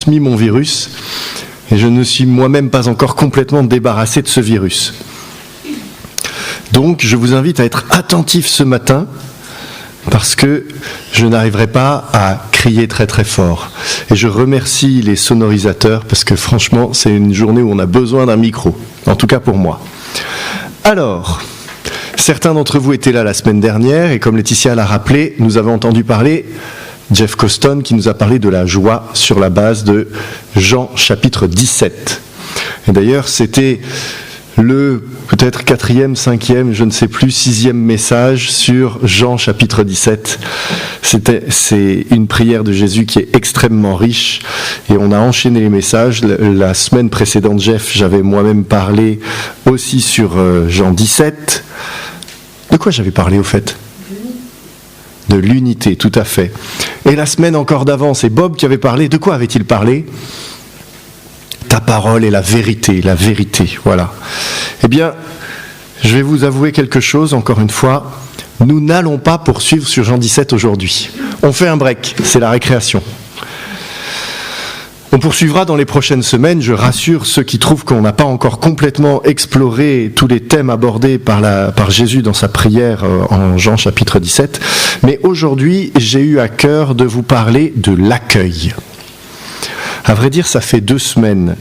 transmis mon virus et je ne suis moi-même pas encore complètement débarrassé de ce virus. Donc je vous invite à être attentifs ce matin parce que je n'arriverai pas à crier très très fort. Et je remercie les sonorisateurs parce que franchement c'est une journée où on a besoin d'un micro, en tout cas pour moi. Alors, certains d'entre vous étaient là la semaine dernière et comme Laetitia l'a rappelé, nous avons entendu parler Jeff Coston qui nous a parlé de la joie sur la base de Jean chapitre 17. Et d'ailleurs, c'était le peut-être 4e, 5e, je ne sais plus, 6e message sur Jean chapitre 17. C'est une prière de Jésus qui est extrêmement riche et on a enchaîné les messages. La semaine précédente, Jeff, j'avais moi-même parlé aussi sur Jean 17. De quoi j'avais parlé au fait ? De l'unité, tout à fait. Et la semaine encore d'avant, c'est Bob qui avait parlé. De quoi avait-il parlé ? Ta parole est la vérité, voilà. Eh bien, je vais vous avouer quelque chose, encore une fois. Nous n'allons pas poursuivre sur Jean 17 aujourd'hui. On fait un break, c'est la récréation. On poursuivra dans les prochaines semaines, je rassure ceux qui trouvent qu'on n'a pas encore complètement exploré tous les thèmes abordés par Jésus dans sa prière en Jean chapitre 17. Mais aujourd'hui, j'ai eu à cœur de vous parler de l'accueil. À vrai dire, ça fait 2 semaines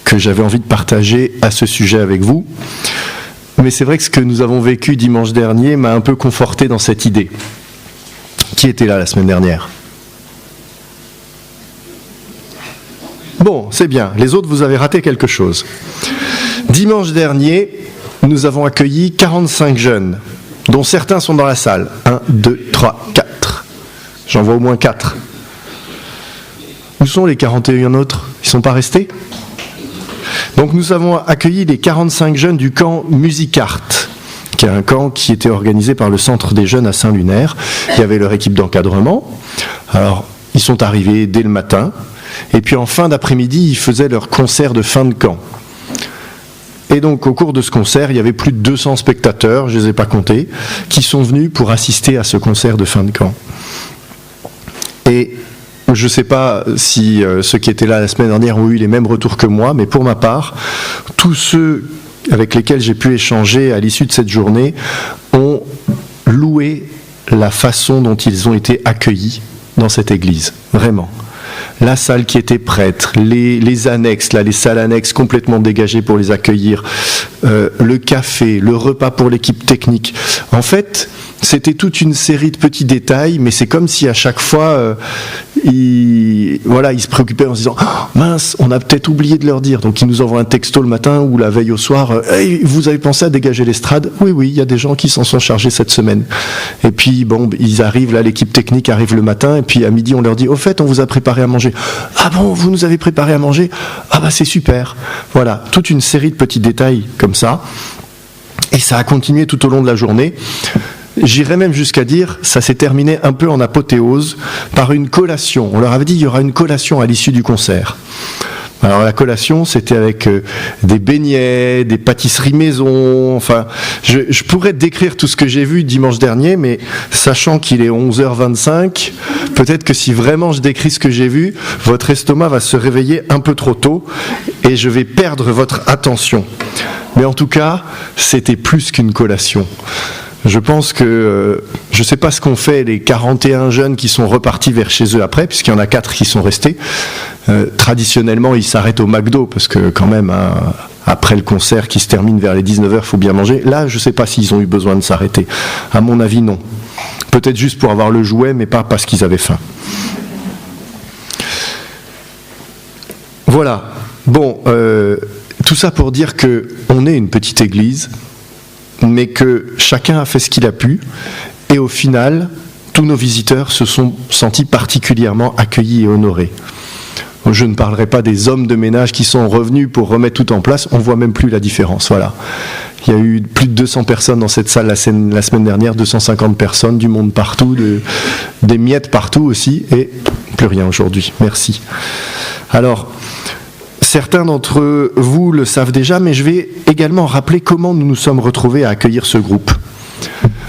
que j'avais envie de partager à ce sujet avec vous. Mais c'est vrai que ce que nous avons vécu dimanche dernier m'a un peu conforté dans cette idée. Qui était là la semaine dernière ? Bon, c'est bien. Les autres, vous avez raté quelque chose. Dimanche dernier, nous avons accueilli 45 jeunes, dont certains sont dans la salle. 1, 2, 3, 4. J'en vois au moins 4. Où sont les 41 autres ? Ils ne sont pas restés ? Donc nous avons accueilli les 45 jeunes du camp Musicart, qui est un camp qui était organisé par le Centre des Jeunes à Saint-Lunaire. Il y avait leur équipe d'encadrement. Alors, ils sont arrivés dès le matin. Et puis en fin d'après-midi, ils faisaient leur concert de fin de camp. Et donc au cours de ce concert, il y avait plus de 200 spectateurs, je ne les ai pas comptés, qui sont venus pour assister à ce concert de fin de camp. Et je ne sais pas si ceux qui étaient là la semaine dernière ont eu les mêmes retours que moi, mais pour ma part, tous ceux avec lesquels j'ai pu échanger à l'issue de cette journée ont loué la façon dont ils ont été accueillis dans cette église, vraiment. La salle qui était prête, les annexes, là, les salles annexes complètement dégagées pour les accueillir, le café, le repas pour l'équipe technique. En fait, c'était toute une série de petits détails, mais c'est comme si à chaque fois, ils se préoccupaient en se disant « Mince, on a peut-être oublié de leur dire ». Donc ils nous envoient un texto le matin ou la veille au soir « Hey, vous avez pensé à dégager l'estrade ?» Oui, il y a des gens qui s'en sont chargés cette semaine. Et puis, bon, ils arrivent, là, l'équipe technique arrive le matin, et puis à midi, on leur dit « Au fait, on vous a préparé à manger. » « Ah bon, vous nous avez préparé à manger ? Ah bah c'est super !» Voilà, toute une série de petits détails comme ça. Et ça a continué tout au long de la journée. J'irais même jusqu'à dire, ça s'est terminé un peu en apothéose par une collation. On leur avait dit il y aura une collation à l'issue du concert. Alors la collation, c'était avec des beignets, des pâtisseries maison, enfin, je pourrais décrire tout ce que j'ai vu dimanche dernier, mais sachant qu'il est 11h25, peut-être que si vraiment je décris ce que j'ai vu, votre estomac va se réveiller un peu trop tôt et je vais perdre votre attention. Mais en tout cas, c'était plus qu'une collation. Je pense que, je ne sais pas ce qu'ont fait les 41 jeunes qui sont repartis vers chez eux après, puisqu'il y en a 4 qui sont restés. Traditionnellement, ils s'arrêtent au McDo, parce que quand même, après le concert qui se termine vers les 19h, il faut bien manger. Là, je ne sais pas s'ils ont eu besoin de s'arrêter. À mon avis, non. Peut-être juste pour avoir le jouet, mais pas parce qu'ils avaient faim. Voilà. Bon, tout ça pour dire qu'on est une petite église, mais que chacun a fait ce qu'il a pu, et au final, tous nos visiteurs se sont sentis particulièrement accueillis et honorés. Je ne parlerai pas des hommes de ménage qui sont revenus pour remettre tout en place, on ne voit même plus la différence, voilà. Il y a eu plus de 200 personnes dans cette salle la semaine dernière, 250 personnes, du monde partout, des miettes partout aussi, et plus rien aujourd'hui, merci. Alors, certains d'entre vous le savent déjà, mais je vais également rappeler comment nous nous sommes retrouvés à accueillir ce groupe.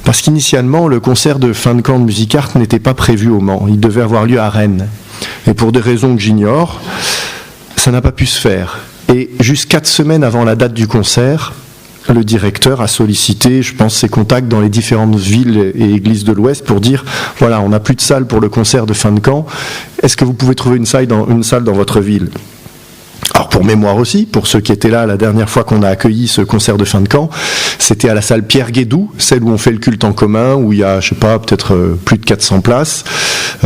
Parce qu'initialement, le concert de fin de camp de Musicart n'était pas prévu au Mans, il devait avoir lieu à Rennes. Et pour des raisons que j'ignore, ça n'a pas pu se faire. Et juste 4 semaines avant la date du concert, le directeur a sollicité, je pense, ses contacts dans les différentes villes et églises de l'Ouest pour dire, voilà, on n'a plus de salle pour le concert de fin de camp, est-ce que vous pouvez trouver une salle dans votre ville ? Alors pour mémoire aussi, pour ceux qui étaient là la dernière fois qu'on a accueilli ce concert de fin de camp, c'était à la salle Pierre Guédou, celle où on fait le culte en commun, où il y a, je sais pas, peut-être plus de 400 places.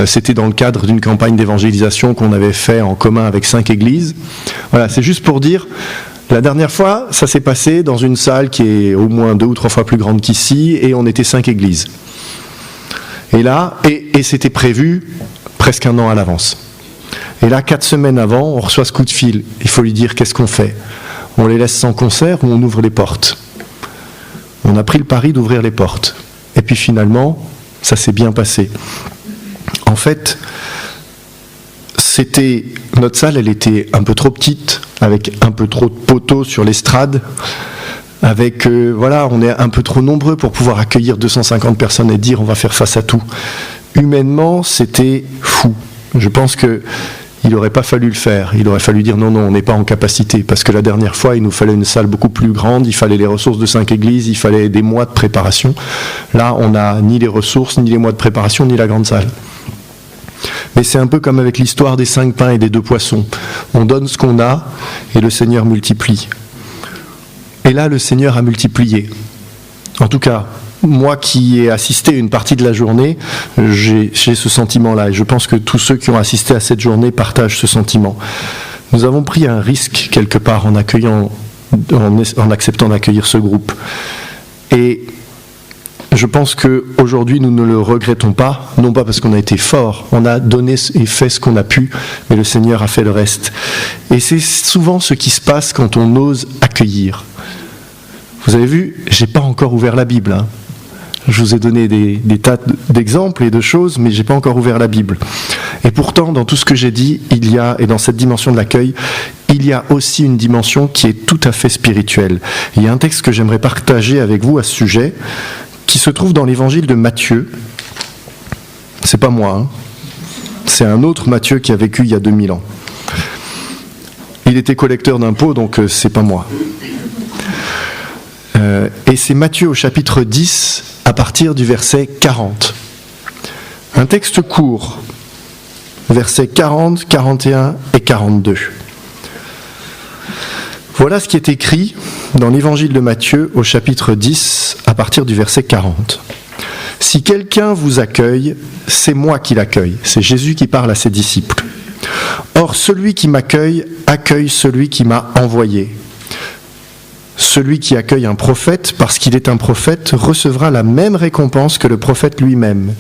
C'était dans le cadre d'une campagne d'évangélisation qu'on avait fait en commun avec 5 églises. Voilà, c'est juste pour dire, la dernière fois, ça s'est passé dans une salle qui est au moins 2 ou 3 fois plus grande qu'ici, et on était 5 églises. Et là, et c'était prévu presque 1 an à l'avance. Et là, 4 semaines avant, on reçoit ce coup de fil. Il faut lui dire, qu'est-ce qu'on fait ? On les laisse sans concert ou on ouvre les portes ? On a pris le pari d'ouvrir les portes. Et puis finalement, ça s'est bien passé. En fait, notre salle, elle était un peu trop petite, avec un peu trop de poteaux sur l'estrade, avec, on est un peu trop nombreux pour pouvoir accueillir 250 personnes et dire, on va faire face à tout. Humainement, c'était fou. Je pense qu'il n'aurait pas fallu le faire. Il aurait fallu dire non, on n'est pas en capacité. Parce que la dernière fois, il nous fallait une salle beaucoup plus grande, il fallait les ressources de 5 églises, il fallait des mois de préparation. Là, on n'a ni les ressources, ni les mois de préparation, ni la grande salle. Mais c'est un peu comme avec l'histoire des 5 pains et des 2 poissons. On donne ce qu'on a et le Seigneur multiplie. Et là, le Seigneur a multiplié. En tout cas, moi qui ai assisté une partie de la journée, j'ai ce sentiment-là. Et je pense que tous ceux qui ont assisté à cette journée partagent ce sentiment. Nous avons pris un risque quelque part en acceptant d'accueillir ce groupe. Et je pense qu'aujourd'hui, nous ne le regrettons pas, non pas parce qu'on a été fort, on a donné et fait ce qu'on a pu, mais le Seigneur a fait le reste. Et c'est souvent ce qui se passe quand on ose accueillir. Vous avez vu, j'ai pas encore ouvert la Bible, hein. Je vous ai donné des tas d'exemples et de choses, mais j'ai pas encore ouvert la Bible. Et pourtant, dans tout ce que j'ai dit, et dans cette dimension de l'accueil, il y a aussi une dimension qui est tout à fait spirituelle. Il y a un texte que j'aimerais partager avec vous à ce sujet, qui se trouve dans l'évangile de Matthieu. C'est pas moi, hein. C'est un autre Matthieu qui a vécu il y a 2000 ans. Il était collecteur d'impôts, donc c'est pas moi. Et c'est Matthieu au chapitre 10, à partir du verset 40. Un texte court, versets 40, 41 et 42. Voilà ce qui est écrit dans l'évangile de Matthieu au chapitre 10, à partir du verset 40. « Si quelqu'un vous accueille, c'est moi qui l'accueille. » C'est Jésus qui parle à ses disciples. « Or, celui qui m'accueille, accueille celui qui m'a envoyé. Celui qui accueille un prophète, parce qu'il est un prophète, recevra la même récompense que le prophète lui-même.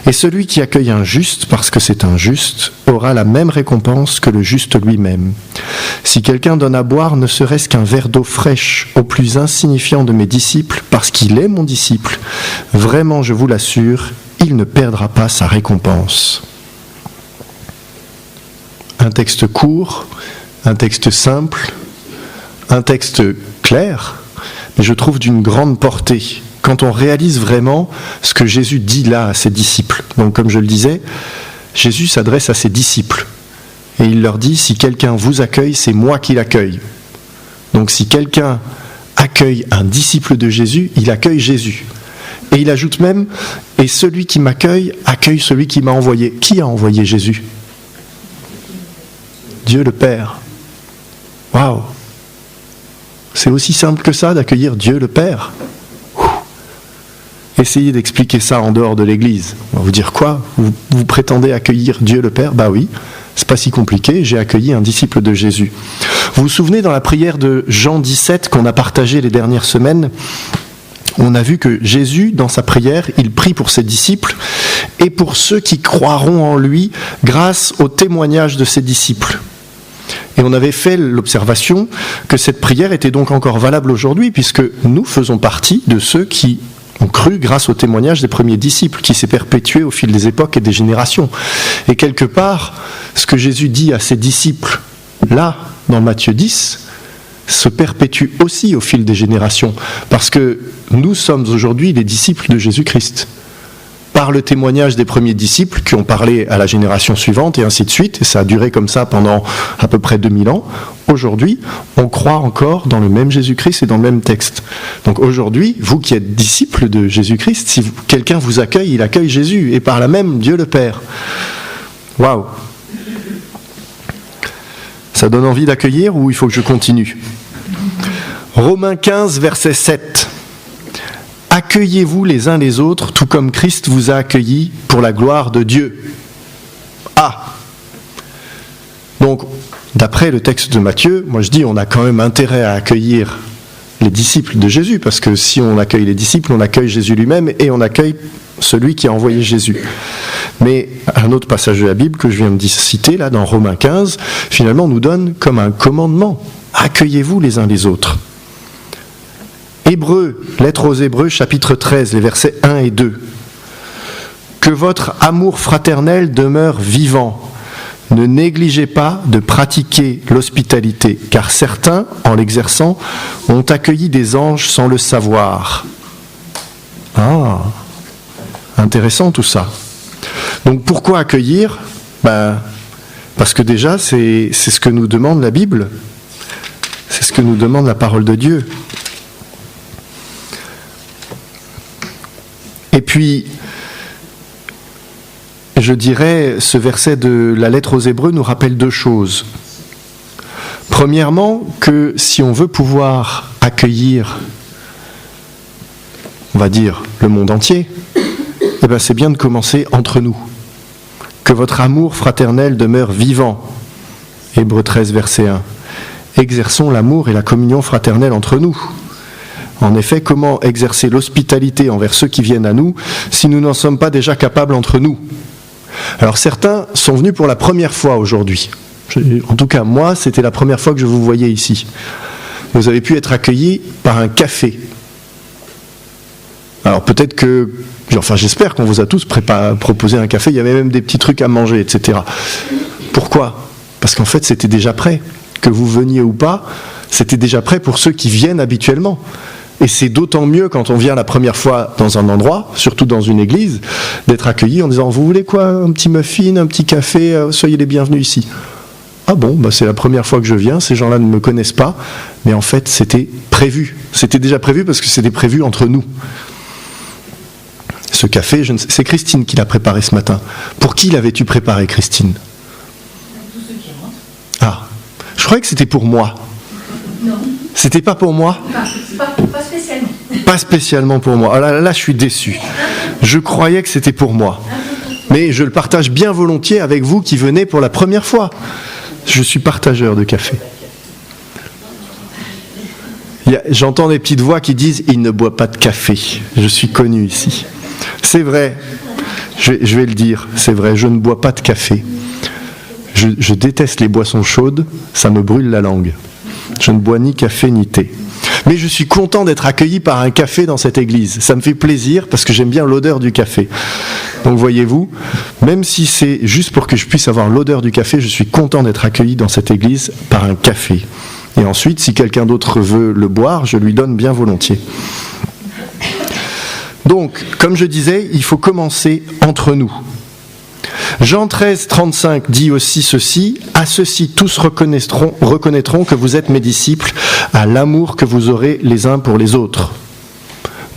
Et celui qui accueille un juste, parce que c'est un juste, aura la même récompense que le juste lui-même. Si quelqu'un donne à boire ne serait-ce qu'un verre d'eau fraîche au plus insignifiant de mes disciples, parce qu'il est mon disciple, vraiment, je vous l'assure, il ne perdra pas sa récompense. » Un texte court, un texte simple, un texte clair, mais je trouve d'une grande portée, quand on réalise vraiment ce que Jésus dit là à ses disciples. Donc comme je le disais, Jésus s'adresse à ses disciples, et il leur dit, si quelqu'un vous accueille, c'est moi qui l'accueille. Donc si quelqu'un accueille un disciple de Jésus, il accueille Jésus. Et il ajoute même, et celui qui m'accueille, accueille celui qui m'a envoyé. Qui a envoyé Jésus ? Dieu le Père. Waouh ! C'est aussi simple que ça d'accueillir Dieu le Père. Essayez d'expliquer ça en dehors de l'Église. On va vous dire quoi ? Vous prétendez accueillir Dieu le Père ? Bah oui, c'est pas si compliqué, j'ai accueilli un disciple de Jésus. Vous vous souvenez dans la prière de Jean 17 qu'on a partagée les dernières semaines, on a vu que Jésus, dans sa prière, il prie pour ses disciples et pour ceux qui croiront en lui grâce au témoignage de ses disciples. Et on avait fait l'observation que cette prière était donc encore valable aujourd'hui, puisque nous faisons partie de ceux qui ont cru grâce au témoignage des premiers disciples, qui s'est perpétué au fil des époques et des générations. Et quelque part, ce que Jésus dit à ses disciples, là, dans Matthieu 10, se perpétue aussi au fil des générations, parce que nous sommes aujourd'hui les disciples de Jésus-Christ. par le témoignage des premiers disciples qui ont parlé à la génération suivante et ainsi de suite, et ça a duré comme ça pendant à peu près 2000 ans. Aujourd'hui, on croit encore dans le même Jésus-Christ et dans le même texte. Donc aujourd'hui, vous qui êtes disciples de Jésus-Christ, si quelqu'un vous accueille, il accueille Jésus, et par là même Dieu le Père. Waouh! Ça donne envie d'accueillir ou il faut que je continue? Romains 15, verset 7. Accueillez-vous les uns les autres, tout comme Christ vous a accueillis pour la gloire de Dieu. Ah! Donc, d'après le texte de Matthieu, moi je dis on a quand même intérêt à accueillir les disciples de Jésus, parce que si on accueille les disciples, on accueille Jésus lui-même et on accueille celui qui a envoyé Jésus. Mais un autre passage de la Bible que je viens de citer, là, dans Romains 15, finalement nous donne comme un commandement. Accueillez-vous les uns les autres. Hébreux, lettre aux Hébreux, chapitre 13, les versets 1 et 2. Que votre amour fraternel demeure vivant. Ne négligez pas de pratiquer l'hospitalité, car certains, en l'exerçant, ont accueilli des anges sans le savoir. Ah, intéressant tout ça. Donc pourquoi accueillir? Parce que déjà, c'est ce que nous demande la Bible. C'est ce que nous demande la parole de Dieu. Et puis, je dirais, ce verset de la lettre aux Hébreux nous rappelle deux choses. Premièrement, que si on veut pouvoir accueillir, on va dire, le monde entier, eh bien c'est bien de commencer entre nous. Que votre amour fraternel demeure vivant. Hébreux 13, verset 1. Exerçons l'amour et la communion fraternelle entre nous. En effet, comment exercer l'hospitalité envers ceux qui viennent à nous si nous n'en sommes pas déjà capables entre nous? Alors certains sont venus pour la première fois aujourd'hui. En tout cas, moi, c'était la première fois que je vous voyais ici. Vous avez pu être accueillis par un café. Alors peut-être que, j'espère qu'on vous a tous proposé un café, il y avait même des petits trucs à manger, etc. Pourquoi? Parce qu'en fait, c'était déjà prêt. Que vous veniez ou pas, c'était déjà prêt pour ceux qui viennent habituellement. Et c'est d'autant mieux quand on vient la première fois dans un endroit, surtout dans une église, d'être accueilli en disant « Vous voulez quoi? Un petit muffin, un petit café, soyez les bienvenus ici. » Ah bon, c'est la première fois que je viens, ces gens-là ne me connaissent pas, mais en fait c'était prévu. C'était déjà prévu parce que c'était prévu entre nous. Ce café, c'est Christine qui l'a préparé ce matin. Pour qui l'avais-tu préparé, Christine? Tous ceux qui rentrent. Ah, je croyais que c'était pour moi. Non. C'était pas pour moi? Pas spécialement. Pas spécialement pour moi. Ah là, je suis déçu. Je croyais que c'était pour moi. Mais je le partage bien volontiers avec vous qui venez pour la première fois. Je suis partageur de café. J'entends des petites voix qui disent « Il ne boit pas de café ». Je suis connu ici. C'est vrai. Je vais le dire. C'est vrai, je ne bois pas de café. Je déteste les boissons chaudes. Ça me brûle la langue. Je ne bois ni café ni thé. Mais je suis content d'être accueilli par un café dans cette église. Ça me fait plaisir parce que j'aime bien l'odeur du café. Donc voyez-vous, même si c'est juste pour que je puisse avoir l'odeur du café, je suis content d'être accueilli dans cette église par un café. Et ensuite, si quelqu'un d'autre veut le boire, je lui donne bien volontiers. Donc, comme je disais, il faut commencer entre nous. Jean 13, 35 dit aussi ceci, « À ceux-ci tous reconnaîtront que vous êtes mes disciples, à l'amour que vous aurez les uns pour les autres. »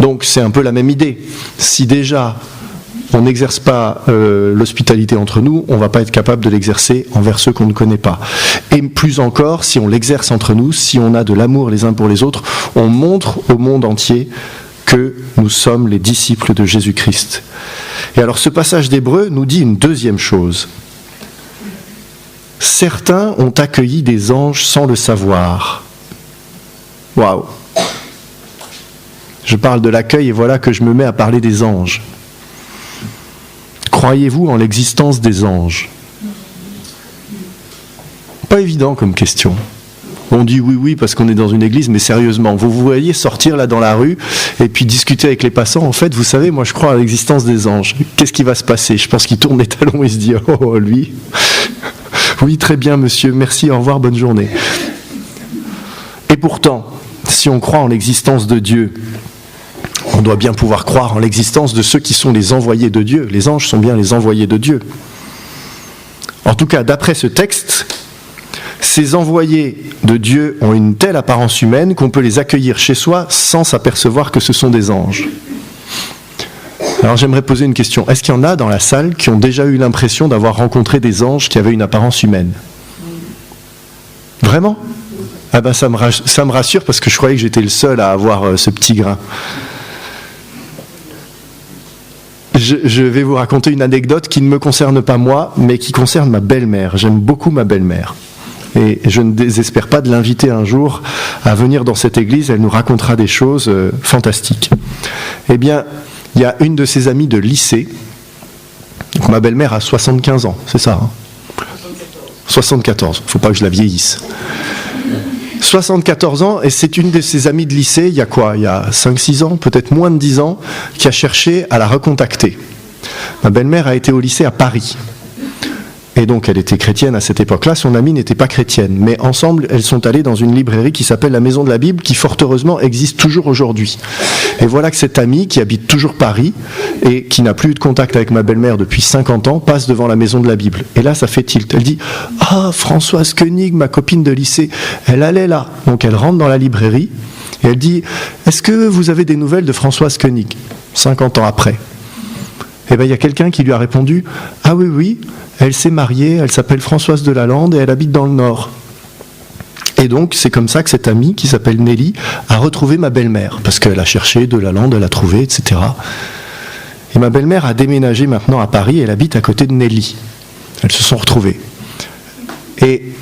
Donc c'est un peu la même idée. Si déjà on n'exerce pas l'hospitalité entre nous, on ne va pas être capable de l'exercer envers ceux qu'on ne connaît pas. Et plus encore, si on l'exerce entre nous, si on a de l'amour les uns pour les autres, on montre au monde entier que nous sommes les disciples de Jésus-Christ. Et alors ce passage d'Hébreux nous dit une deuxième chose. Certains ont accueilli des anges sans le savoir. Waouh! Je parle de l'accueil et voilà que je me mets à parler des anges. Croyez-vous en l'existence des anges? Pas évident comme question. On dit oui parce qu'on est dans une église, mais sérieusement, vous voyez sortir là dans la rue et puis discuter avec les passants. En fait, vous savez, moi je crois à l'existence des anges. Qu'est-ce qui va se passer? Je pense qu'il tourne les talons et se dit « Oh, lui, oui, très bien monsieur, merci, au revoir, bonne journée. » Et pourtant, si on croit en l'existence de Dieu, on doit bien pouvoir croire en l'existence de ceux qui sont les envoyés de Dieu. Les anges sont bien les envoyés de Dieu. En tout cas, d'après ce texte, ces envoyés de Dieu ont une telle apparence humaine qu'on peut les accueillir chez soi sans s'apercevoir que ce sont des anges. Alors j'aimerais poser une question. Est-ce qu'il y en a dans la salle qui ont déjà eu l'impression d'avoir rencontré des anges qui avaient une apparence humaine ? Vraiment ? Ah ben ça me rassure parce que je croyais que j'étais le seul à avoir ce petit grain. Je vais vous raconter une anecdote qui ne me concerne pas moi, mais qui concerne ma belle-mère. J'aime beaucoup ma belle-mère. Et je ne désespère pas de l'inviter un jour à venir dans cette église. Elle nous racontera des choses fantastiques. Eh bien, il y a une de ses amies de lycée. Donc ma belle-mère a 75 ans, c'est ça, hein ? 74, il ne faut pas que je la vieillisse. 74 ans, et c'est une de ses amies de lycée, il y a 5-6 ans, peut-être moins de 10 ans, qui a cherché à la recontacter. Ma belle-mère a été au lycée à Paris. Et donc elle était chrétienne à cette époque-là, son amie n'était pas chrétienne. Mais ensemble, elles sont allées dans une librairie qui s'appelle la Maison de la Bible, qui fort heureusement existe toujours aujourd'hui. Et voilà que cette amie, qui habite toujours Paris, et qui n'a plus eu de contact avec ma belle-mère depuis 50 ans, passe devant la Maison de la Bible. Et là, ça fait tilt. Elle dit « Ah, Françoise Koenig, ma copine de lycée, elle allait là. » Donc elle rentre dans la librairie, et elle dit « Est-ce que vous avez des nouvelles de Françoise Koenig ?» 50 ans après. Et bien il y a quelqu'un qui lui a répondu « Ah oui, oui, elle s'est mariée, elle s'appelle Françoise de Lalande et elle habite dans le Nord. » Et donc c'est comme ça que cette amie qui s'appelle Nelly a retrouvé ma belle-mère, parce qu'elle a cherché de Lalande, elle a trouvé, etc. Et ma belle-mère a déménagé maintenant à Paris, elle habite à côté de Nelly. Elles se sont retrouvées. Et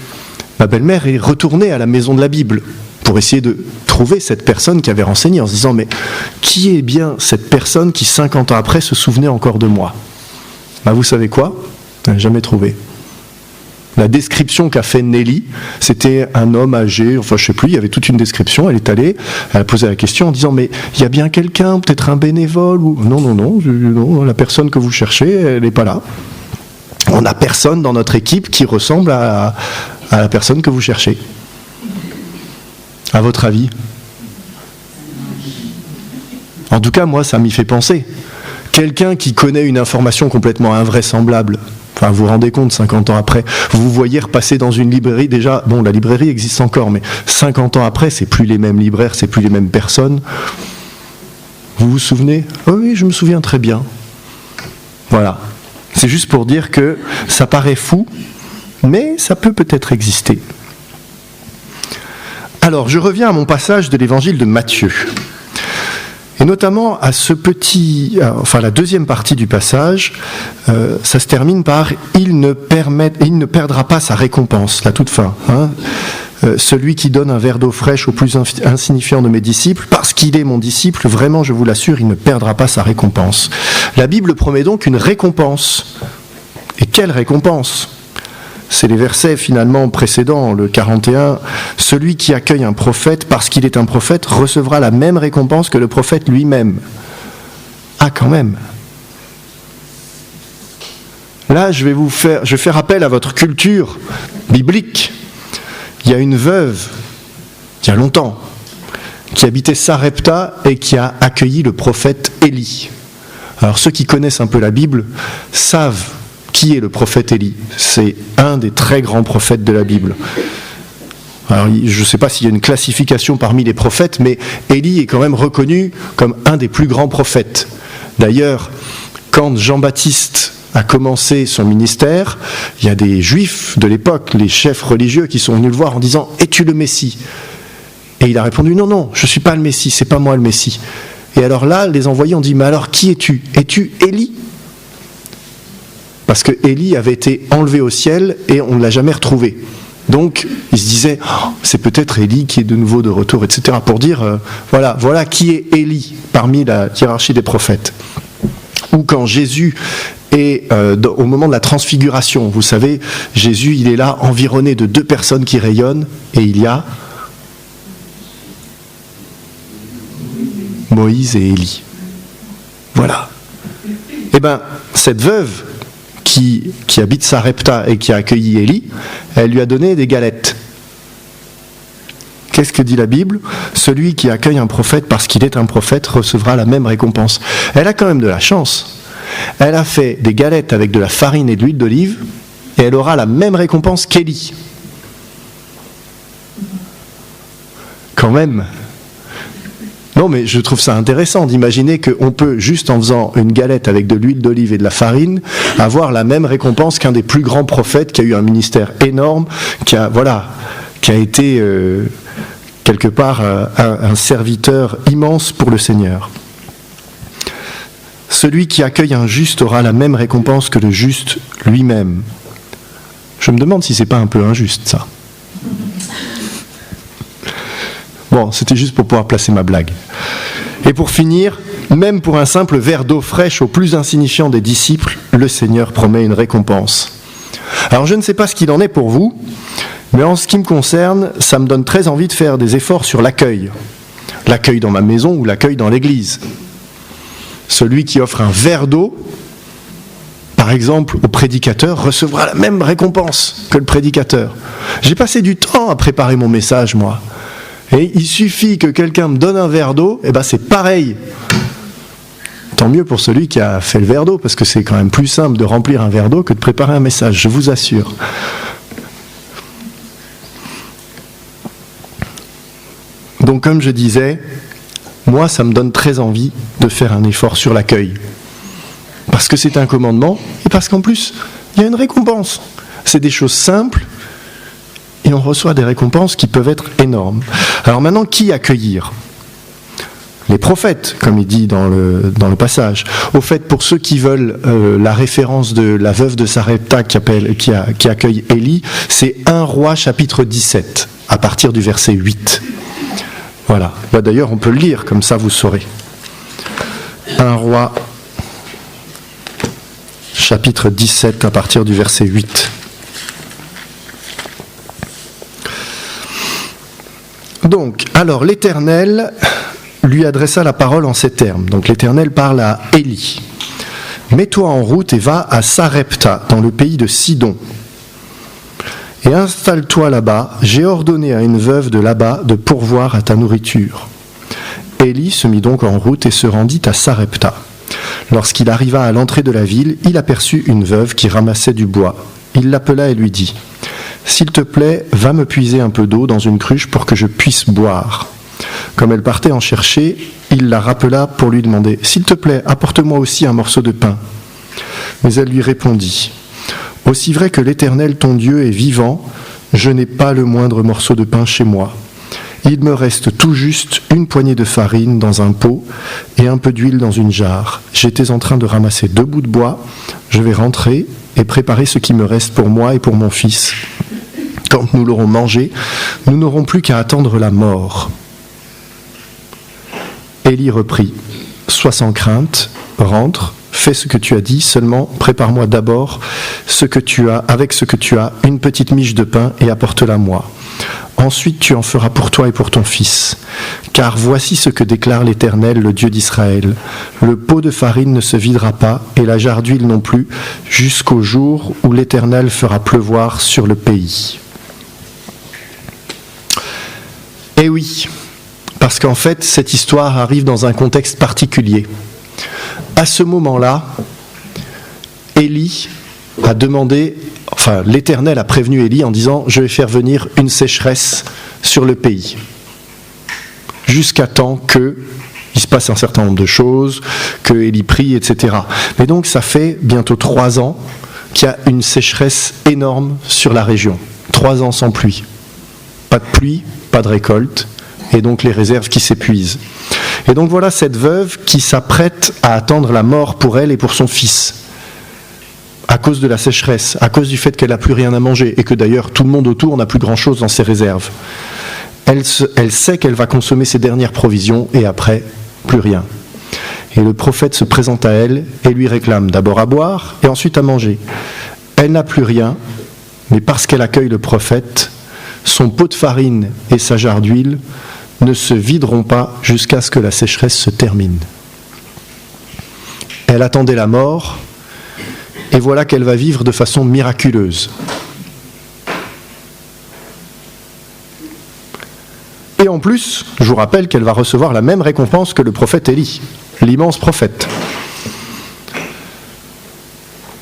ma belle-mère est retournée à la Maison de la Bible pour essayer de trouver cette personne qui avait renseigné, en se disant « Mais qui est bien cette personne qui 50 ans après se souvenait encore de moi ?» Ben, vous savez quoi ? Elle n'a jamais trouvé. La description qu'a fait Nelly, c'était un homme âgé, enfin je ne sais plus, il y avait toute une description, elle est allée, elle a posé la question en disant « Mais il y a bien quelqu'un, peut-être un bénévole ?» ou « Non, la personne que vous cherchez, elle n'est pas là. On n'a personne dans notre équipe qui ressemble à la personne que vous cherchez. » À votre avis ? En tout cas, moi, ça m'y fait penser. Quelqu'un qui connaît une information complètement invraisemblable, enfin, vous vous rendez compte, 50 ans après, vous voyez repasser dans une librairie, déjà, bon, la librairie existe encore, mais 50 ans après, c'est plus les mêmes libraires, c'est plus les mêmes personnes. Vous vous souvenez ? Oh oui, je me souviens très bien. Voilà. C'est juste pour dire que ça paraît fou, mais ça peut peut-être exister. Alors, je reviens à mon passage de l'évangile de Matthieu. Et notamment à la deuxième partie du passage, ça se termine par « il ne perdra pas sa récompense », la toute fin. Hein. Celui qui donne un verre d'eau fraîche au plus insignifiant de mes disciples, parce qu'il est mon disciple, vraiment, je vous l'assure, il ne perdra pas sa récompense. La Bible promet donc une récompense. Et quelle récompense ? C'est les versets finalement précédents, le 41. « Celui qui accueille un prophète parce qu'il est un prophète recevra la même récompense que le prophète lui-même. » Ah, quand même. Là, je fais appel à votre culture biblique. Il y a une veuve, il y a longtemps, qui habitait Sarepta et qui a accueilli le prophète Élie. Alors ceux qui connaissent un peu la Bible savent qui est le prophète Élie. C'est un des très grands prophètes de la Bible. Alors, je ne sais pas s'il y a une classification parmi les prophètes, mais Élie est quand même reconnu comme un des plus grands prophètes. D'ailleurs, quand Jean-Baptiste a commencé son ministère, il y a des juifs de l'époque, les chefs religieux, qui sont venus le voir en disant « Es-tu le Messie ?» Et il a répondu « Non, je ne suis pas le Messie, c'est pas moi le Messie. » Et alors là, les envoyés ont dit « Mais alors, qui es-tu ? Es-tu Élie ?» Parce que Élie avait été enlevé au ciel et on ne l'a jamais retrouvé. Donc, il se disait oh, c'est peut-être Élie qui est de nouveau de retour, etc. Pour dire, voilà qui est Élie parmi la hiérarchie des prophètes. Ou quand Jésus est au moment de la transfiguration, vous savez, Jésus, il est là environné de 2 personnes qui rayonnent, et il y a Moïse et Élie. Voilà. Eh bien, cette veuve qui habite Sarepta et qui a accueilli Élie, elle lui a donné des galettes. Qu'est-ce que dit la Bible ? Celui qui accueille un prophète parce qu'il est un prophète recevra la même récompense. Elle a quand même de la chance. Elle a fait des galettes avec de la farine et de l'huile d'olive et elle aura la même récompense qu'Élie. Quand même. Non, mais je trouve ça intéressant d'imaginer qu'on peut, juste en faisant une galette avec de l'huile d'olive et de la farine, avoir la même récompense qu'un des plus grands prophètes qui a eu un ministère énorme, qui a été quelque part un serviteur immense pour le Seigneur. Celui qui accueille un juste aura la même récompense que le juste lui-même. Je me demande si c'est pas un peu injuste, ça. Bon, c'était juste pour pouvoir placer ma blague. Et pour finir, même pour un simple verre d'eau fraîche au plus insignifiant des disciples, le Seigneur promet une récompense. Alors je ne sais pas ce qu'il en est pour vous, mais en ce qui me concerne, ça me donne très envie de faire des efforts sur l'accueil. L'accueil dans ma maison ou l'accueil dans l'église. Celui qui offre un verre d'eau, par exemple, au prédicateur, recevra la même récompense que le prédicateur. J'ai passé du temps à préparer mon message, moi. Et il suffit que quelqu'un me donne un verre d'eau, et ben c'est pareil. Tant mieux pour celui qui a fait le verre d'eau, parce que c'est quand même plus simple de remplir un verre d'eau que de préparer un message, je vous assure. Donc comme je disais, moi ça me donne très envie de faire un effort sur l'accueil. Parce que c'est un commandement, et parce qu'en plus, il y a une récompense. C'est des choses simples, et on reçoit des récompenses qui peuvent être énormes. Alors maintenant, qui accueillir ? Les prophètes, comme il dit dans le passage. Au fait, pour ceux qui veulent la référence de la veuve de Sarepta qui accueille Élie, c'est 1 Roi chapitre 17, à partir du verset 8. Voilà. Bah, d'ailleurs, on peut le lire, comme ça vous saurez. 1 Roi chapitre 17, à partir du verset 8. Donc, alors l'Éternel lui adressa la parole en ces termes. Donc l'Éternel parle à Élie. « Mets-toi en route et va à Sarepta, dans le pays de Sidon. Et installe-toi là-bas. J'ai ordonné à une veuve de là-bas de pourvoir à ta nourriture. » Élie se mit donc en route et se rendit à Sarepta. Lorsqu'il arriva à l'entrée de la ville, il aperçut une veuve qui ramassait du bois. Il l'appela et lui dit « S'il te plaît, va me puiser un peu d'eau dans une cruche pour que je puisse boire. » Comme elle partait en chercher, il la rappela pour lui demander « S'il te plaît, apporte-moi aussi un morceau de pain. » Mais elle lui répondit « Aussi vrai que l'Éternel ton Dieu est vivant, je n'ai pas le moindre morceau de pain chez moi. Il me reste tout juste une poignée de farine dans un pot et un peu d'huile dans une jarre. J'étais en train de ramasser 2 bouts de bois. Je vais rentrer et préparer ce qui me reste pour moi et pour mon fils. Quand nous l'aurons mangé, nous n'aurons plus qu'à attendre la mort. » Élie reprit, « Sois sans crainte, rentre, fais ce que tu as dit, seulement prépare-moi d'abord avec ce que tu as, une petite miche de pain et apporte-la moi. Ensuite tu en feras pour toi et pour ton fils. Car voici ce que déclare l'Éternel, le Dieu d'Israël. Le pot de farine ne se videra pas, et la jarre d'huile non plus, jusqu'au jour où l'Éternel fera pleuvoir sur le pays. » Eh oui, parce qu'en fait, cette histoire arrive dans un contexte particulier. À ce moment-là, Élie a demandé, l'Éternel a prévenu Élie en disant « Je vais faire venir une sécheresse sur le pays. » Jusqu'à temps qu'il se passe un certain nombre de choses, que Élie prie, etc. Mais donc ça fait bientôt 3 ans qu'il y a une sécheresse énorme sur la région. 3 ans sans pluie. Pas de pluie, pas de récolte, et donc les réserves qui s'épuisent. Et donc voilà cette veuve qui s'apprête à attendre la mort pour elle et pour son fils, à cause de la sécheresse, à cause du fait qu'elle n'a plus rien à manger, et que d'ailleurs tout le monde autour n'a plus grand-chose dans ses réserves. Elle sait qu'elle va consommer ses dernières provisions, et après, plus rien. Et le prophète se présente à elle et lui réclame d'abord à boire, et ensuite à manger. Elle n'a plus rien, mais parce qu'elle accueille le prophète, son pot de farine et sa jarre d'huile ne se videront pas jusqu'à ce que la sécheresse se termine. Elle attendait la mort, et voilà qu'elle va vivre de façon miraculeuse. Et en plus, je vous rappelle qu'elle va recevoir la même récompense que le prophète Élie, l'immense prophète.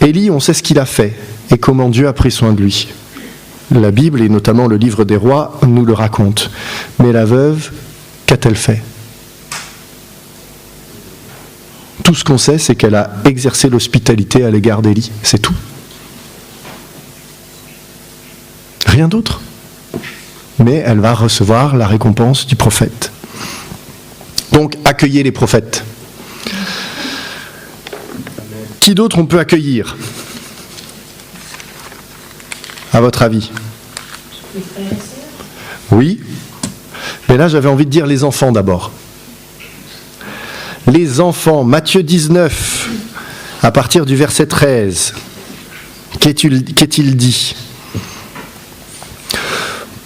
Élie, on sait ce qu'il a fait et comment Dieu a pris soin de lui. La Bible, et notamment le livre des rois, nous le raconte. Mais la veuve, qu'a-t-elle fait ? Tout ce qu'on sait, c'est qu'elle a exercé l'hospitalité à l'égard d'Élie, c'est tout. Rien d'autre. Mais elle va recevoir la récompense du prophète. Donc, accueillez les prophètes. Qui d'autre on peut accueillir ? À votre avis ? Les frères et sœurs. Oui. Mais là, j'avais envie de dire les enfants d'abord. Les enfants, Matthieu 19, à partir du verset 13. Qu'est-il dit ?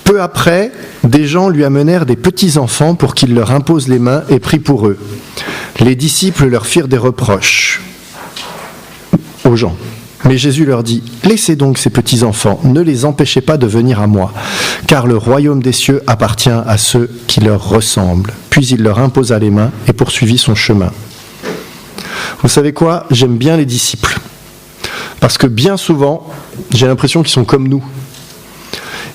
Peu après, des gens lui amenèrent des petits-enfants pour qu'il leur impose les mains et prie pour eux. Les disciples leur firent des reproches aux gens. Mais Jésus leur dit, « Laissez donc ces petits-enfants, ne les empêchez pas de venir à moi, car le royaume des cieux appartient à ceux qui leur ressemblent. » Puis il leur imposa les mains et poursuivit son chemin. Vous savez quoi ? J'aime bien les disciples, parce que bien souvent, j'ai l'impression qu'ils sont comme nous.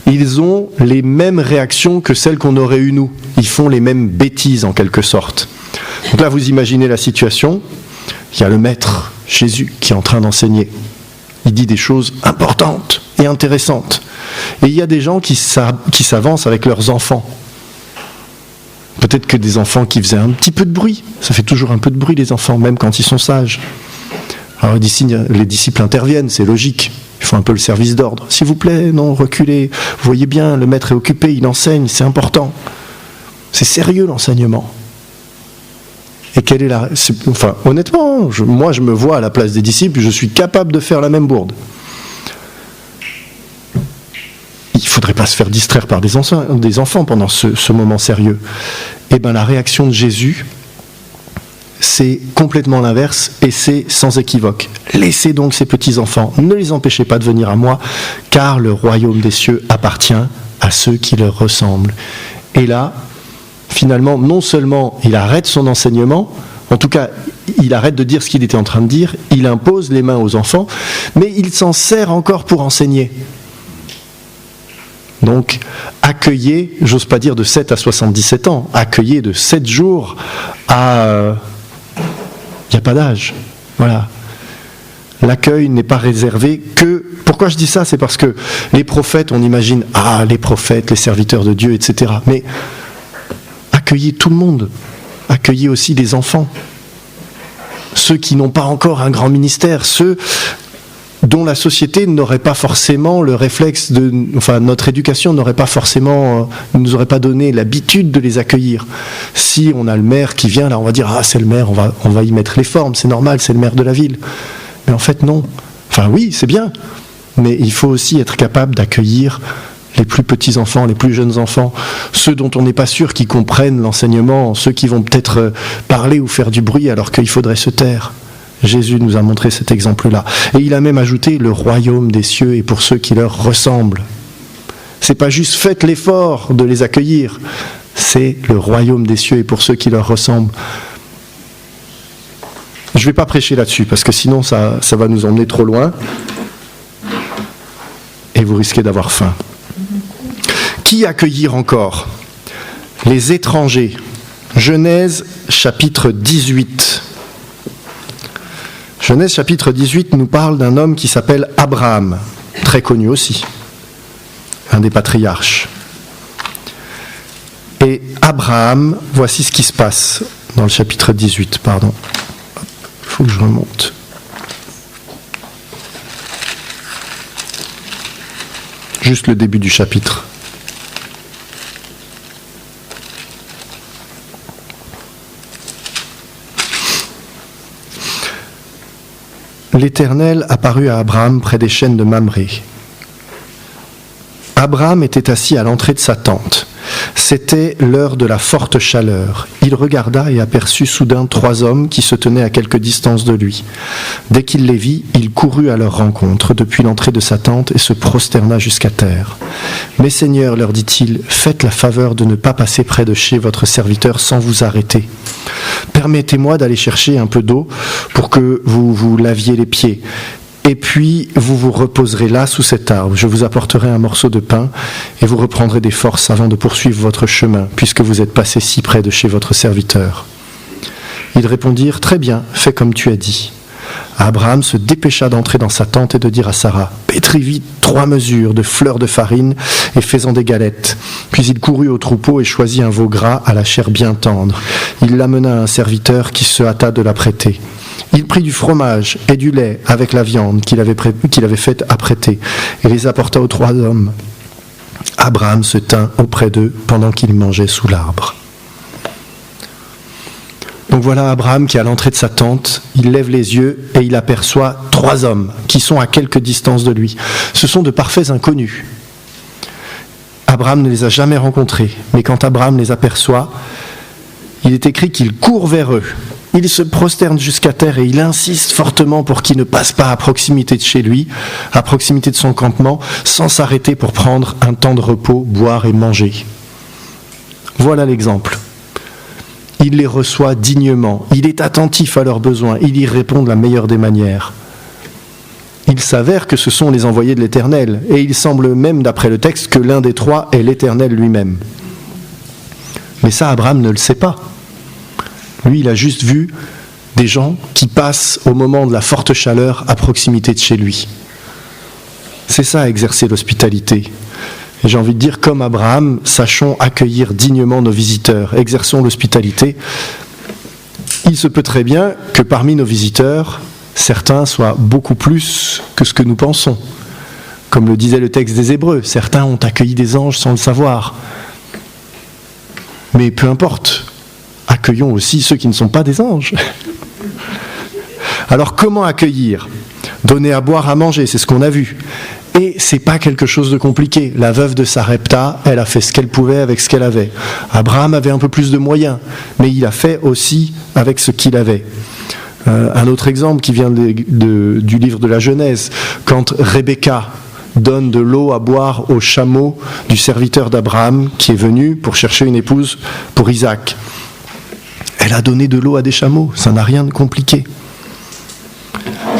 Ils ont les mêmes réactions que celles qu'on aurait eues nous. Ils font les mêmes bêtises en quelque sorte. Donc là, vous imaginez la situation, il y a le maître, Jésus, qui est en train d'enseigner. Il dit des choses importantes et intéressantes. Et il y a des gens qui s'avancent avec leurs enfants. Peut-être que des enfants qui faisaient un petit peu de bruit. Ça fait toujours un peu de bruit, les enfants, même quand ils sont sages. Alors les disciples interviennent, c'est logique. Ils font un peu le service d'ordre. S'il vous plaît, non, reculez. Vous voyez bien, le maître est occupé, il enseigne, c'est important. C'est sérieux l'enseignement. Et quelle est honnêtement, moi je me vois à la place des disciples, je suis capable de faire la même bourde. Il ne faudrait pas se faire distraire par des enfants pendant ce moment sérieux. Et bien la réaction de Jésus, c'est complètement l'inverse et c'est sans équivoque. Laissez donc ces petits-enfants, ne les empêchez pas de venir à moi, car le royaume des cieux appartient à ceux qui leur ressemblent. Et là, finalement, non seulement il arrête son enseignement, en tout cas, il arrête de dire ce qu'il était en train de dire, il impose les mains aux enfants, mais il s'en sert encore pour enseigner. Donc, accueillez, j'ose pas dire de 7 à 77 ans, accueillez de 7 jours à... Il n'y a pas d'âge. Voilà. L'accueil n'est pas réservé que... Pourquoi je dis ça ? C'est parce que les prophètes, on imagine, les prophètes, les serviteurs de Dieu, etc. Mais accueillez tout le monde. Accueillez aussi les enfants. Ceux qui n'ont pas encore un grand ministère, ceux dont la société n'aurait pas forcément le réflexe notre éducation n'aurait pas forcément, ne nous aurait pas donné l'habitude de les accueillir. Si on a le maire qui vient, là on va dire, c'est le maire, on va y mettre les formes, c'est normal, c'est le maire de la ville. Mais en fait non. Enfin oui, c'est bien, mais il faut aussi être capable d'accueillir les plus petits enfants, les plus jeunes enfants, ceux dont on n'est pas sûr qu'ils comprennent l'enseignement, ceux qui vont peut-être parler ou faire du bruit alors qu'il faudrait se taire. Jésus nous a montré cet exemple-là. Et il a même ajouté, le royaume des cieux est pour ceux qui leur ressemblent. C'est pas juste faites l'effort de les accueillir, c'est le royaume des cieux est pour ceux qui leur ressemblent. Je ne vais pas prêcher là-dessus, parce que sinon ça va nous emmener trop loin, et vous risquez d'avoir faim. Qui accueillir encore ? Les étrangers. Genèse chapitre 18. Genèse chapitre 18 nous parle d'un homme qui s'appelle Abraham, très connu aussi, un des patriarches. Et Abraham, voici ce qui se passe dans le chapitre 18, pardon. Il faut que je remonte. Juste le début du chapitre. L'Éternel apparut à Abraham près des chênes de Mamré. Abraham était assis à l'entrée de sa tente, C'était l'heure de la forte chaleur. Il regarda et aperçut soudain 3 hommes qui se tenaient à quelque distance de lui. Dès qu'il les vit, il courut à leur rencontre depuis l'entrée de sa tente et se prosterna jusqu'à terre. « Mes seigneurs, leur dit-il, faites la faveur de ne pas passer près de chez votre serviteur sans vous arrêter. Permettez-moi d'aller chercher un peu d'eau pour que vous vous laviez les pieds. Et puis, vous vous reposerez là sous cet arbre. Je vous apporterai un morceau de pain et vous reprendrez des forces avant de poursuivre votre chemin, puisque vous êtes passé si près de chez votre serviteur. » Ils répondirent, « Très bien, fais comme tu as dit. » Abraham se dépêcha d'entrer dans sa tente et de dire à Sarah, « Pétris vite 3 mesures de fleurs de farine et fais-en des galettes. » Puis il courut au troupeau et choisit un veau gras à la chair bien tendre. Il l'amena à un serviteur qui se hâta de l'apprêter. Il prit du fromage et du lait avec la viande qu'il avait fait apprêter et les apporta aux 3 hommes. Abraham se tint auprès d'eux pendant qu'ils mangeaient sous l'arbre. Donc voilà Abraham qui est à l'entrée de sa tente, il lève les yeux et il aperçoit 3 hommes qui sont à quelque distance de lui. Ce sont de parfaits inconnus. Abraham ne les a jamais rencontrés, mais quand Abraham les aperçoit, il est écrit qu'il court vers eux. Il se prosterne jusqu'à terre et il insiste fortement pour qu'ils ne passent pas à proximité de chez lui, à proximité de son campement, sans s'arrêter pour prendre un temps de repos, boire et manger. Voilà l'exemple. Il les reçoit dignement, il est attentif à leurs besoins, il y répond de la meilleure des manières. Il s'avère que ce sont les envoyés de l'Éternel, et il semble même, d'après le texte, que l'un des 3 est l'Éternel lui-même. Mais ça, Abraham ne le sait pas. Lui, il a juste vu des gens qui passent au moment de la forte chaleur à proximité de chez lui. C'est ça, exercer l'hospitalité. Et j'ai envie de dire, comme Abraham, sachons accueillir dignement nos visiteurs, exerçons l'hospitalité. Il se peut très bien que parmi nos visiteurs, certains soient beaucoup plus que ce que nous pensons. Comme le disait le texte des Hébreux, certains ont accueilli des anges sans le savoir. Mais peu importe, accueillons aussi ceux qui ne sont pas des anges. Alors comment accueillir ? Donner à boire, à manger, c'est ce qu'on a vu. Et c'est pas quelque chose de compliqué. La veuve de Sarepta, elle a fait ce qu'elle pouvait avec ce qu'elle avait. Abraham avait un peu plus de moyens, mais il a fait aussi avec ce qu'il avait. Un autre exemple qui vient du livre de la Genèse, quand Rebecca donne de l'eau à boire au chameau du serviteur d'Abraham qui est venu pour chercher une épouse pour Isaac. Elle a donné de l'eau à des chameaux, ça n'a rien de compliqué.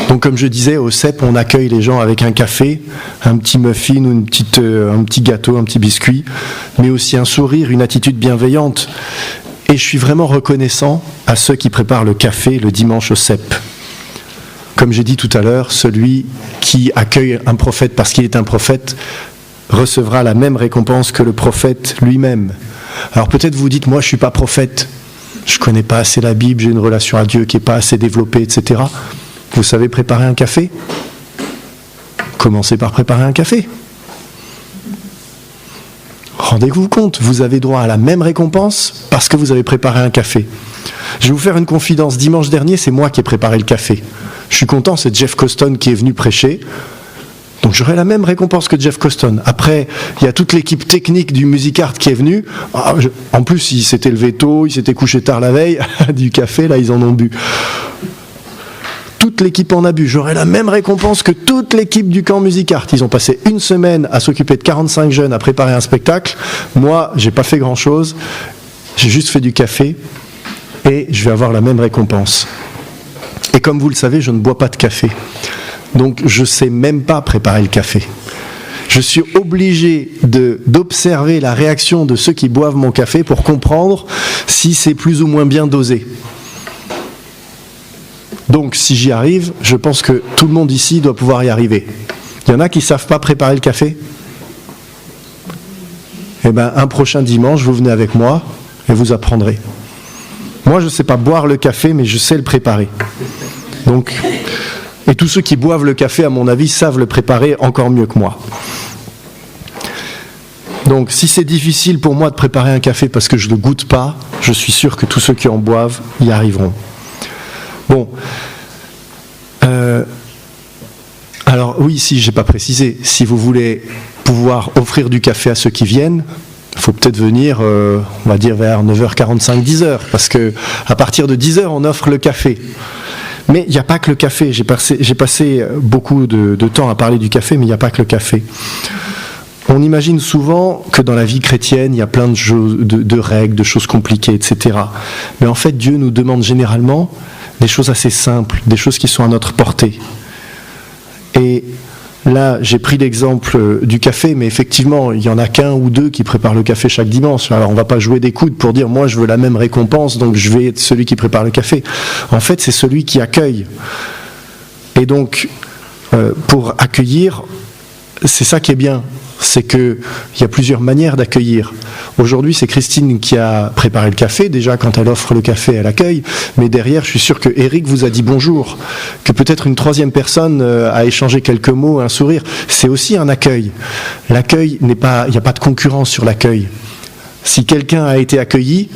Donc comme je disais, au CEP, on accueille les gens avec un café, un petit muffin ou un petit gâteau, un petit biscuit, mais aussi un sourire, une attitude bienveillante. Et je suis vraiment reconnaissant à ceux qui préparent le café le dimanche au CEP. Comme j'ai dit tout à l'heure, celui qui accueille un prophète parce qu'il est un prophète recevra la même récompense que le prophète lui-même. Alors peut-être vous dites, moi je ne suis pas prophète, je ne connais pas assez la Bible, j'ai une relation à Dieu qui n'est pas assez développée, etc. Vous savez préparer un café ? Commencez par préparer un café. Rendez-vous compte, vous avez droit à la même récompense parce que vous avez préparé un café. Je vais vous faire une confidence. Dimanche dernier, c'est moi qui ai préparé le café. Je suis content, c'est Jeff Coston qui est venu prêcher. Donc j'aurai la même récompense que Jeff Coston. Après, il y a toute l'équipe technique du Music Art qui est venue. En plus, ils s'étaient levés tôt, ils s'étaient couchés tard la veille. Du café, là, ils en ont bu. Toute l'équipe en a bu. J'aurai la même récompense que toute l'équipe du camp Music Art. Ils ont passé une semaine à s'occuper de 45 jeunes, à préparer un spectacle. Moi, j'ai pas fait grand-chose. J'ai juste fait du café et je vais avoir la même récompense. Et comme vous le savez, je ne bois pas de café. Donc, je sais même pas préparer le café. Je suis obligé d'observer la réaction de ceux qui boivent mon café pour comprendre si c'est plus ou moins bien dosé. Donc, si j'y arrive, je pense que tout le monde ici doit pouvoir y arriver. Il y en a qui ne savent pas préparer le café ? Eh bien, un prochain dimanche, vous venez avec moi et vous apprendrez. Moi, je ne sais pas boire le café, mais je sais le préparer. Donc, et tous ceux qui boivent le café, à mon avis, savent le préparer encore mieux que moi. Donc, si c'est difficile pour moi de préparer un café parce que je ne le goûte pas, je suis sûr que tous ceux qui en boivent y arriveront. Bon, alors oui, si j'ai pas précisé, si vous voulez pouvoir offrir du café à ceux qui viennent, il faut peut-être venir, on va dire vers 9h45, 10h, parce que à partir de 10h, on offre le café. Mais il n'y a pas que le café. J'ai passé beaucoup de temps à parler du café, mais il n'y a pas que le café. On imagine souvent que dans la vie chrétienne, il y a plein de règles, de choses compliquées, etc. Mais en fait, Dieu nous demande généralement des choses assez simples, des choses qui sont à notre portée. Et là, j'ai pris l'exemple du café, mais effectivement, il n'y en a qu'un ou deux qui préparent le café chaque dimanche. Alors, on ne va pas jouer des coudes pour dire « moi, je veux la même récompense, donc je vais être celui qui prépare le café ». En fait, c'est celui qui accueille. Et donc, pour accueillir, c'est ça qui est bien. C'est qu'il y a plusieurs manières d'accueillir. Aujourd'hui, c'est Christine qui a préparé le café. Déjà, quand elle offre le café, elle accueille. Mais derrière, je suis sûr que Eric vous a dit bonjour, que peut-être une troisième personne a échangé quelques mots, un sourire. C'est aussi un accueil. L'accueil n'est pas, il n'y a pas de concurrence sur l'accueil. Si quelqu'un a été accueilli,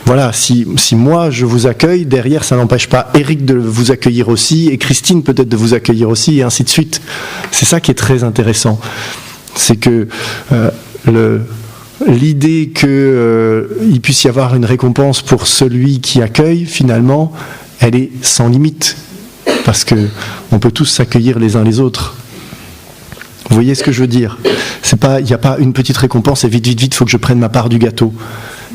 voilà, si moi je vous accueille, derrière ça n'empêche pas Eric de vous accueillir aussi, et Christine peut-être de vous accueillir aussi, et ainsi de suite. C'est ça qui est très intéressant. C'est que l'idée qu'il puisse y avoir une récompense pour celui qui accueille, finalement, elle est sans limite. Parce qu'on peut tous s'accueillir les uns les autres. Vous voyez ce que je veux dire ? Il n'y a pas une petite récompense et vite, il faut que je prenne ma part du gâteau.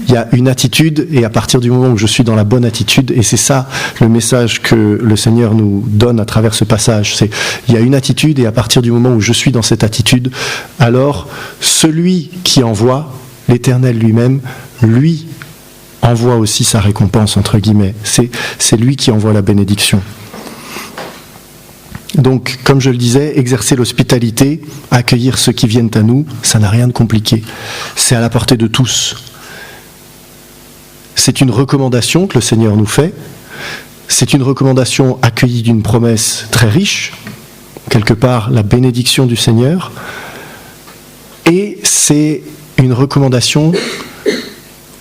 Il y a une attitude, et à partir du moment où je suis dans la bonne attitude, et c'est ça le message que le Seigneur nous donne à travers ce passage, c'est il y a une attitude, et à partir du moment où je suis dans cette attitude, alors celui qui envoie, l'Éternel lui-même, lui envoie aussi sa récompense, entre guillemets. C'est lui qui envoie la bénédiction. Donc, comme je le disais, exercer l'hospitalité, accueillir ceux qui viennent à nous, ça n'a rien de compliqué. C'est à la portée de tous. C'est une recommandation que le Seigneur nous fait. C'est une recommandation accueillie d'une promesse très riche, quelque part la bénédiction du Seigneur. Et c'est une recommandation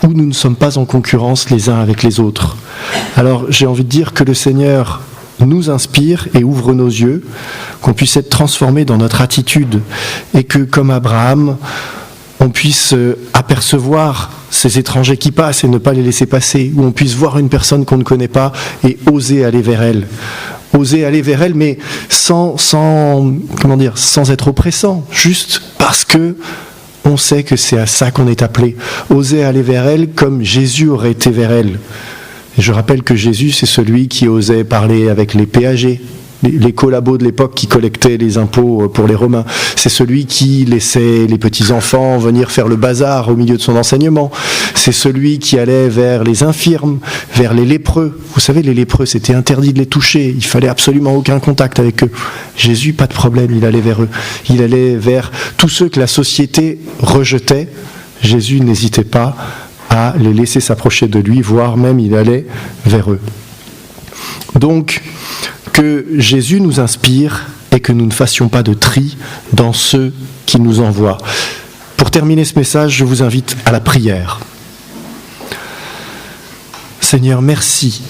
où nous ne sommes pas en concurrence les uns avec les autres. Alors j'ai envie de dire que le Seigneur nous inspire et ouvre nos yeux, qu'on puisse être transformés dans notre attitude et que, comme Abraham, on puisse apercevoir ces étrangers qui passent et ne pas les laisser passer, ou on puisse voir une personne qu'on ne connaît pas et oser aller vers elle. Oser aller vers elle, mais sans être oppressant, juste parce que on sait que c'est à ça qu'on est appelé. Oser aller vers elle comme Jésus aurait été vers elle. Et je rappelle que Jésus, c'est celui qui osait parler avec les péagers, les collabos de l'époque qui collectaient les impôts pour les Romains. C'est celui qui laissait les petits-enfants venir faire le bazar au milieu de son enseignement. C'est celui qui allait vers les infirmes, vers les lépreux. Vous savez, les lépreux, c'était interdit de les toucher. Il fallait absolument aucun contact avec eux. Jésus, pas de problème, il allait vers eux. Il allait vers tous ceux que la société rejetait. Jésus n'hésitait pas à les laisser s'approcher de lui, voire même il allait vers eux. Donc, que Jésus nous inspire et que nous ne fassions pas de tri dans ceux qui nous envoient. Pour terminer ce message, je vous invite à la prière. Seigneur, merci